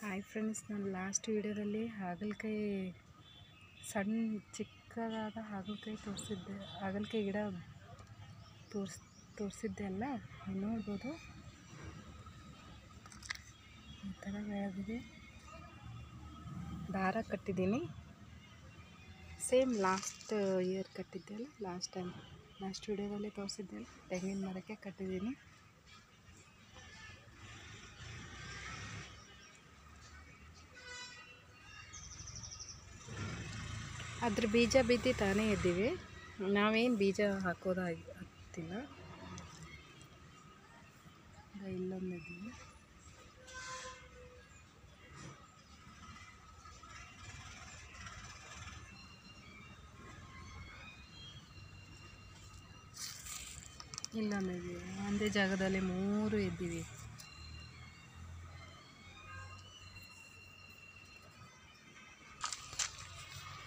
Hi friends, ನಾನು last ವೀಡಿಯೋದಲ್ಲಿ ಹಾಗಲಕಾಯಿ ಚಿಕ್ಕದಾದ ಹಾಗಲಕಾಯಿ ತೋರಿಸಿದ್ದೆ. ಹಾಗಲಕಾಯಿ ಗಿಡ ತೋರಿಸಿದ್ದೆ ಅಲ್ಲ, ನೋಡ್ಬೋದು ಈ ಥರ ಬೆಳೆದಿದೆ. ದಾರ ಕಟ್ಟಿದ್ದೀನಿ, ಸೇಮ್ ಲಾಸ್ಟ್ ಇಯರ್ ಕಟ್ಟಿದ್ದೆ ಅಲ್ಲ, ಲಾಸ್ಟ್ ವೀಡಿಯೋದಲ್ಲಿ ತೋರಿಸಿದ್ದೆ ಅಲ್ಲ, ತೆಂಗಿನ ಮರಕ್ಕೆ ಕಟ್ಟಿದ್ದೀನಿ. ಅದ್ರ ಬೀಜ ಬಿದ್ದು ತಾನೇ ಇದ್ದೀವಿ, ನಾವೇನು ಬೀಜ ಹಾಕೋದಾಗ್ತಿಲ್ಲ. ಇಲ್ಲೊಂದಿದ್ದೀವಿ, ಇಲ್ಲೊಂದಿದ್ದೀವಿ. ಒಂದೇ ಜಾಗದಲ್ಲಿ 3 ಇದ್ದೀವಿ.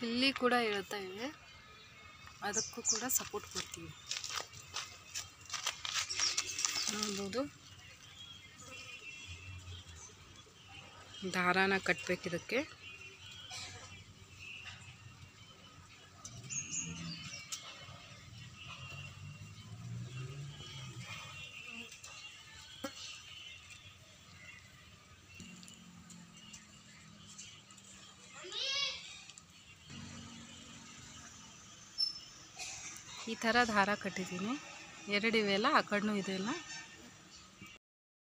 ಇಲ್ಲಿ ಕೂಡ ಹೇಳ್ತಾ ಇವೆ, ಅದಕ್ಕೂ ಕೂಡ ಸಪೋರ್ಟ್ ಕೊಡ್ತೀವಿ. ನೋಡ್ಬೋದು, ದಾರಾನ ಕಟ್ಟಬೇಕಿದಕ್ಕೆ. ಈ ಥರ ದಾರ ಕಟ್ಟಿದ್ದೀನಿ. 2 ಇವೆಲ್ಲ, ಆ ಕಡೆನೂ ಇದೆಲ್ಲ.